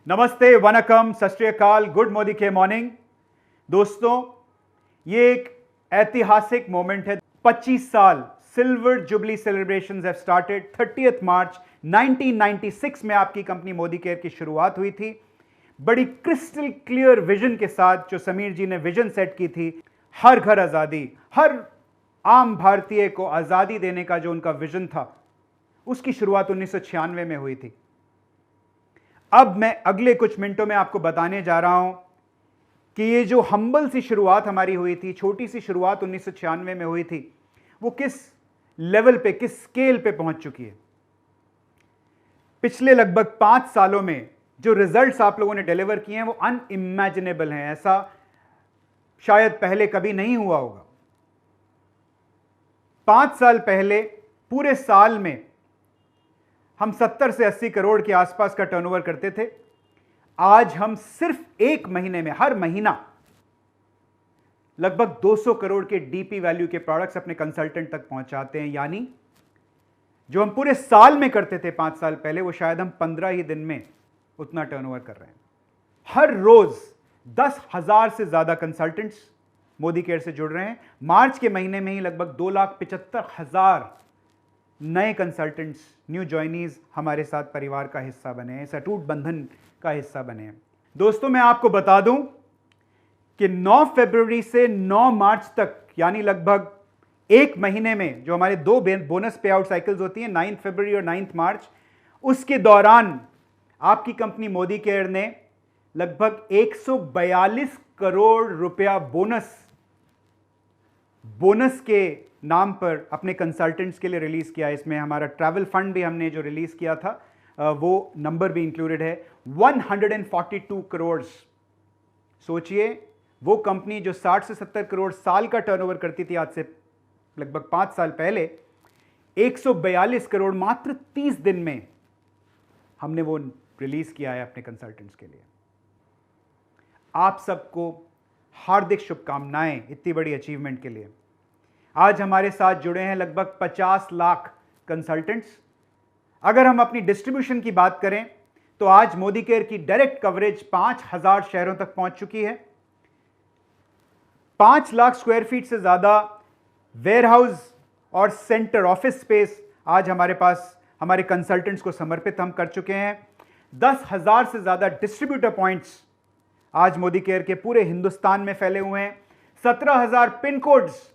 नमस्ते, वनकम, सत श्री अकाल, गुड मोदी के मॉर्निंग। दोस्तों, ये एक ऐतिहासिक मोमेंट है। 25 साल silver jubilee celebrations have started. 30 मार्च 1996 में आपकी कंपनी मोदी केयर की शुरुआत हुई थी। बड़ी क्रिस्टल क्लियर विजन के साथ जो समीर जी ने विजन सेट की थी, हर घर आजादी, हर आम भारतीय को आजादी देने का जो उनका विजन था, उसकी शुरुआत 1996 में हुई थी। अब मैं अगले कुछ मिनटों में आपको बताने जा रहा हूं कि ये जो हम्बल सी शुरुआत हमारी हुई थी, छोटी सी शुरुआत 1996 में हुई थी, वो किस लेवल पे, किस स्केल पे पहुंच चुकी है। पिछले लगभग 5 सालों में जो रिजल्ट्स आप लोगों ने डिलीवर किए हैं वो अनइमेजिनेबल हैं। ऐसा शायद पहले कभी नहीं हुआ होगा। 5 साल पहले पूरे साल में हम 70 से 80 करोड़ के आसपास का टर्नओवर करते थे। आज हम सिर्फ एक महीने में, हर महीना लगभग 200 करोड़ के डीपी वैल्यू के प्रोडक्ट्स अपने कंसल्टेंट तक पहुंचाते हैं। यानी जो हम पूरे साल में करते थे 5 साल पहले, वो शायद हम 15 ही दिन में उतना टर्नओवर कर रहे हैं। हर रोज 10,000 से ज्यादा कंसल्टेंट्स मोदी केयर से जुड़ रहे हैं। मार्च के महीने में ही लगभग 2,75,000 नए कंसल्टेंट्स, न्यू जॉइनीज हमारे साथ परिवार का हिस्सा बने हैं, इस अटूट बंधन का हिस्सा बने हैं। दोस्तों, मैं आपको बता दूं कि 9 फरवरी से 9 मार्च तक, यानी लगभग एक महीने में जो हमारे 2 बोनस पे आउट साइकिल्स होती हैं, 9 फरवरी और 9 मार्च, उसके दौरान आपकी कंपनी मोदी केयर ने लगभग 142 करोड़ रुपया बोनस के नाम पर अपने कंसल्टेंट्स के लिए रिलीज किया। इसमें हमारा ट्रैवल फंड भी हमने जो रिलीज किया था, वो नंबर भी इंक्लूडेड है, 142 करोड़। सोचिए, वो कंपनी जो 60 से 70 करोड़ साल का टर्नओवर करती थी आज से लगभग 5 साल पहले, 142 करोड़ मात्र 30 दिन में हमने वो रिलीज किया है अपने कंसल्टेंट्स के लिए। आप सबको हार्दिक शुभकामनाएं इतनी बड़ी अचीवमेंट के लिए। आज हमारे साथ जुड़े हैं लगभग 50 लाख कंसल्टेंट्स। अगर हम अपनी डिस्ट्रीब्यूशन की बात करें तो आज मोदी केयर की डायरेक्ट कवरेज 5,000 शहरों तक पहुंच चुकी है। 5 लाख स्क्वायर फीट से ज्यादा वेयरहाउस और सेंटर ऑफिस स्पेस आज हमारे पास हमारे कंसल्टेंट्स को समर्पित हम कर चुके हैं। 10,000 से ज्यादा डिस्ट्रीब्यूटर पॉइंट्स आज मोदी केयर के पूरे हिंदुस्तान में फैले हुए हैं। 17,000 पिन कोड्स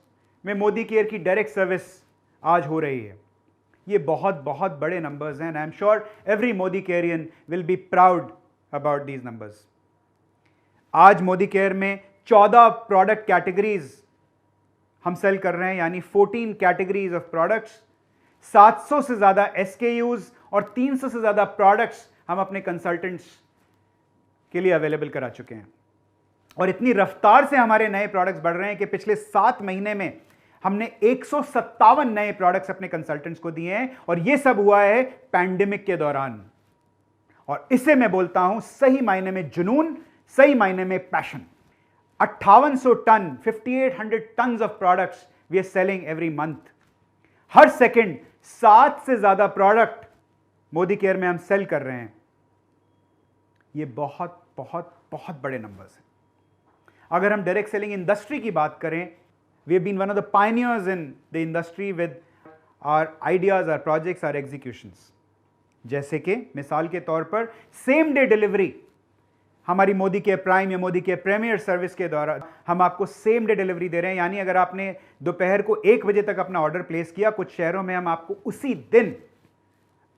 में मोदी केयर की डायरेक्ट सर्विस आज हो रही है। ये बहुत बहुत बड़े नंबर्स हैं। I am sure every Modi carean will be proud about these numbers. आज मोदी केयर में 14 प्रोडक्ट कैटेगरीज हम सेल कर रहे हैं, यानी 14 कैटेगरीज ऑफ प्रोडक्ट्स। 700 से ज्यादा SKUs और 300 से ज्यादा प्रोडक्ट्स हम अपने कंसल्टेंट्स के लिए अवेलेबल करा चुके हैं। और इतनी रफ्तार से हमारे नए प्रोडक्ट्स बढ़ रहे हैं कि पिछले 7 महीने में हमने 157 नए प्रोडक्ट्स अपने कंसल्टेंट्स को दिए हैं, और यह सब हुआ है पैंडेमिक के दौरान। और इसे मैं बोलता हूं सही मायने में जुनून, सही मायने में passion. 5800 ton, 5800 tons of products we are selling every month. हर सेकंड 7 से ज्यादा प्रोडक्ट मोदी केयर में हम सेल कर रहे हैं। ये बहुत बहुत बहुत बड़े नंबर्स हैं। अगर हम डायरेक्ट सेलिंग इंडस्ट्री की बात करें, we have been one of the pioneers in the industry with our ideas, our projects, our executions. जैसे कि मिसाल के तौर पर सेम डे डिलीवरी, हमारी मोदी के प्राइम या मोदी के प्रीमियर सर्विस के दौरान हम आपको सेम डे डिलीवरी दे रहे हैं। यानी अगर आपने दोपहर को 1 बजे तक अपना ऑर्डर प्लेस किया, कुछ शहरों में हम आपको उसी दिन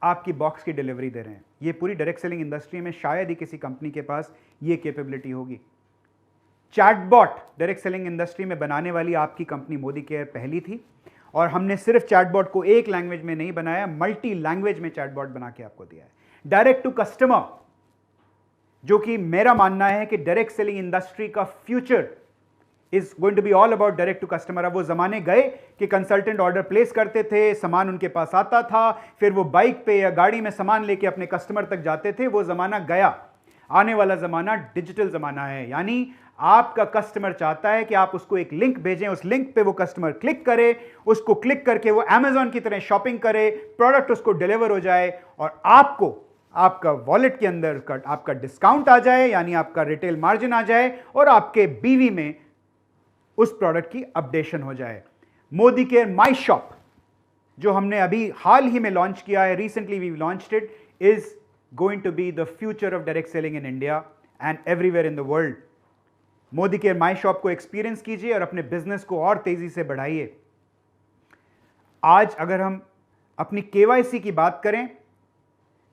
आपकी बॉक्स की डिलीवरी दे रहे हैं। ये पूरी डायरेक्ट सेलिंग इंडस्ट्री में शायद ही किसी कंपनी के पास ये कैपेबिलिटी होगी। चैटबॉट डायरेक्ट सेलिंग इंडस्ट्री में बनाने वाली आपकी कंपनी मोदी केयर पहली थी, और हमने सिर्फ चैटबॉट को एक लैंग्वेज में नहीं बनाया, मल्टी लैंग्वेज में चैटबॉट बना के आपको दिया है। डायरेक्ट टू कस्टमर, जो कि मेरा मानना है कि डायरेक्ट सेलिंग इंडस्ट्री का future is going to be all about direct to customer. अब वो जमाने गए कि कंसल्टेंट ऑर्डर प्लेस करते थे, सामान उनके पास आता था, फिर वो बाइक पे या गाड़ी में सामान लेके अपने कस्टमर तक जाते थे। वो जमाना गया। आने वाला जमाना डिजिटल जमाना है। यानी आपका कस्टमर चाहता है कि आप उसको एक लिंक भेजें, उस लिंक पे वो कस्टमर क्लिक करे, उसको क्लिक करके वो Amazon की तरह शॉपिंग करे, प्रोडक्ट उसको डिलीवर हो जाए और आपको आपका वॉलेट के अंदर आपका डिस्काउंट आ जाए, यानी आपका रिटेल मार्जिन आ जाए और आपके बीवी में उस प्रोडक्ट की अपडेशन हो जाए। मोदी केयर माई शॉप जो हमने अभी हाल ही में लॉन्च किया है, recently we launched it, is going to be the future of direct selling in India and everywhere in the world. Modicare my shop को एक्सपीरियंस कीजिए और अपने बिजनेस को और तेजी से बढ़ाइए। आज अगर हम अपनी केवाईसी की बात करें,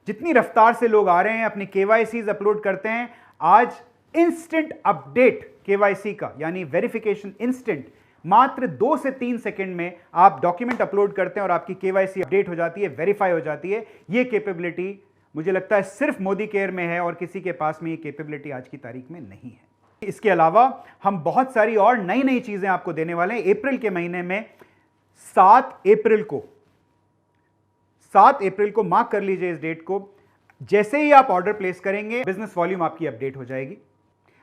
जितनी रफ्तार से लोग आ रहे हैं अपनी केवाईसीज अपलोड करते हैं, आज इंस्टेंट अपडेट केवाईसी का यानी वेरिफिकेशन इंस्टेंट, मात्र 2 से 3 सेकंड में आप डॉक्यूमेंट अपलोड करते हैं और आपकी केवाईसी अपडेट हो जाती है, वेरीफाई हो जाती है। यह कैपेबिलिटी मुझे लगता है सिर्फ मोदी केयर में है और किसी के पास में ये कैपेबिलिटी आज की तारीख में नहीं है। इसके अलावा हम बहुत सारी और नई नई चीजें आपको देने वाले हैं। अप्रैल के महीने में 7 अप्रैल को मार्क कर लीजिए इस डेट को, जैसे ही आप ऑर्डर प्लेस करेंगे बिजनेस वॉल्यूम आपकी अपडेट हो जाएगी।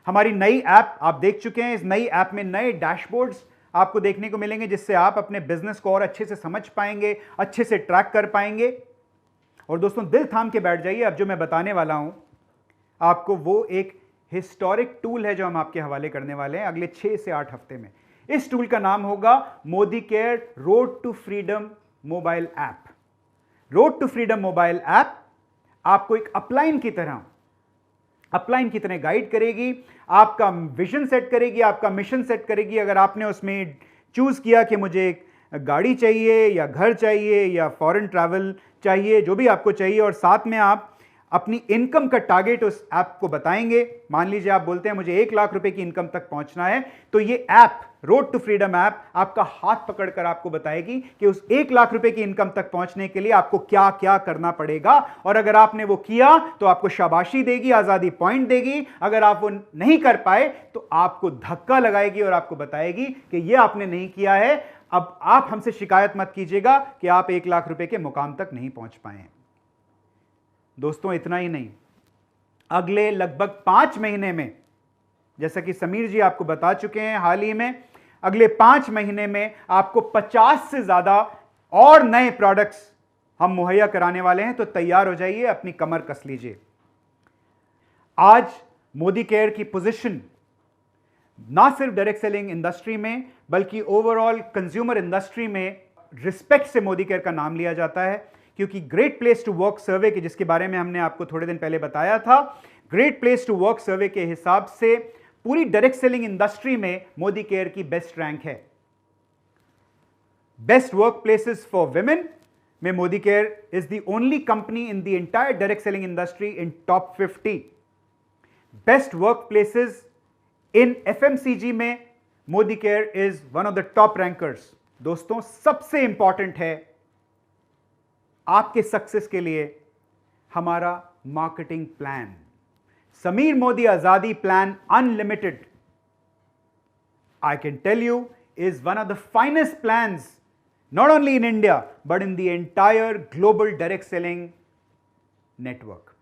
हमारी नई ऐप आप देख चुके हैं, इस नई ऐप में नए डैशबोर्ड्स आपको देखने को मिलेंगे जिससे आप अपने बिजनेस को और अच्छे से समझ पाएंगे, अच्छे से ट्रैक कर पाएंगे। और दोस्तों दिल थाम के बैठ जाइए, अब जो मैं बताने वाला हूं आपको वो एक हिस्टोरिक टूल है जो हम आपके हवाले करने वाले हैं अगले 6 से 8 हफ्ते में। इस टूल का नाम होगा Modi care road to freedom mobile app. Road to freedom mobile app आपको एक अपलाइन की तरह गाइड करेगी, आपका विजन सेट करेगी, आपका मिशन सेट करेगी। अगर आपने उसमें चूज किया कि मुझे एक गाड़ी चाहिए या घर चाहिए या फॉरेन ट्रैवल चाहिए, जो भी आपको चाहिए, और साथ में आप अपनी इनकम का टारगेट उस ऐप को बताएंगे। मान लीजिए आप बोलते हैं मुझे 1 लाख रुपए की इनकम तक पहुंचना है, तो ये app road to freedom app आपका हाथ पकड़कर आपको बताएगी कि उस 1 लाख रुपए की इनकम तक पहुंचने के लिए आपको क्या क्या करना पड़ेगा। और अगर आपने वो किया तो आपको शाबाशी देगी, आजादी पॉइंट देगी। अगर आप वो नहीं कर पाए तो आपको धक्का लगाएगी और आपको बताएगी कि ये आपने नहीं किया है, अब आप हमसे शिकायत मत कीजिएगा कि आप 1 लाख रुपए के मुकाम तक नहीं पहुंच पाए। दोस्तों इतना ही नहीं, अगले लगभग 5 महीने में, जैसा कि समीर जी आपको बता चुके हैं हाल ही में, अगले 5 महीने में आपको 50 से ज्यादा और नए प्रोडक्ट्स हम मुहैया कराने वाले हैं। तो तैयार हो जाइए, अपनी कमर कस लीजिए। आज मोदी केयर की पोजीशन ना सिर्फ डायरेक्ट सेलिंग इंडस्ट्री में बल्कि ओवरऑल कंज्यूमर इंडस्ट्री में रिस्पेक्ट से मोदी केयर का नाम लिया जाता है, क्योंकि great place to work survey के, जिसके बारे में हमने आपको थोड़े दिन पहले बताया था, great place to work survey के हिसाब से पूरी डायरेक्ट सेलिंग इंडस्ट्री में मोदी केयर की बेस्ट रैंक है। Best work places for women में Modi care is the only company in the entire direct selling industry in top 50। Best work places in FMCG में Modi care is one of the top rankers. दोस्तों सबसे important है आपके success के लिए हमारा marketing plan, Sameer Modi आजादी plan unlimited, I can tell you is one of the finest plans not only in India but in the entire global direct selling network.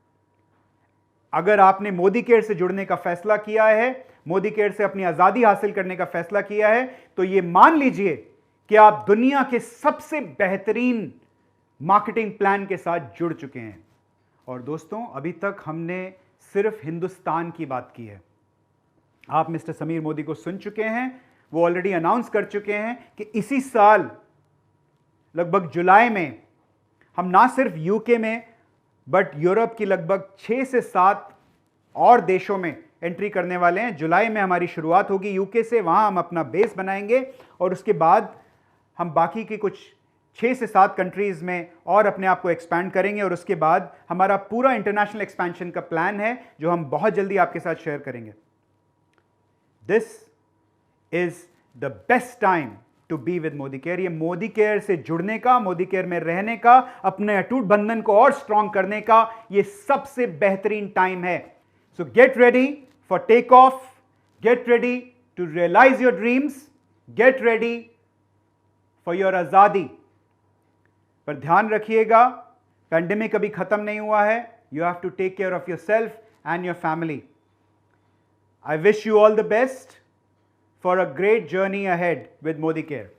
अगर आपने मोदी केयर से जुड़ने का फैसला किया है, मोदी केयर से अपनी आजादी हासिल करने का फैसला किया है, तो यह मान लीजिए कि आप दुनिया के सबसे बेहतरीन मार्केटिंग प्लान के साथ जुड़ चुके हैं। और दोस्तों अभी तक हमने सिर्फ हिंदुस्तान की बात की है। आप मिस्टर समीर मोदी को सुन चुके हैं, वो ऑलरेडी अनाउंस कर चुके हैं कि इसी साल लगभग जुलाई में हम ना सिर्फ यूके में बट यूरोप की लगभग 6 से 7 और देशों में एंट्री करने वाले हैं। जुलाई में हमारी शुरुआत होगी यूके से, वहां हम अपना बेस बनाएंगे और उसके बाद हम बाकी की कुछ 6 से 7 कंट्रीज में और अपने आप को एक्सपैंड करेंगे। और उसके बाद हमारा पूरा इंटरनेशनल एक्सपेंशन का प्लान है जो हम बहुत जल्दी आपके साथ शेयर करेंगे। This is the best time to be with Modi care. ये मोदी केयर से जुड़ने का, मोदी केयर में रहने का, अपने अटूट बंधन को और स्ट्रांग करने का ये सबसे बेहतरीन टाइम है। So get ready for take off, get ready to realise your dreams, get ready for your आजादी। पर ध्यान रखिएगा, पैंडेमिक अभी खत्म नहीं हुआ है। You have to take care of yourself and your family. I wish you all the best for a great journey ahead with Modi Care.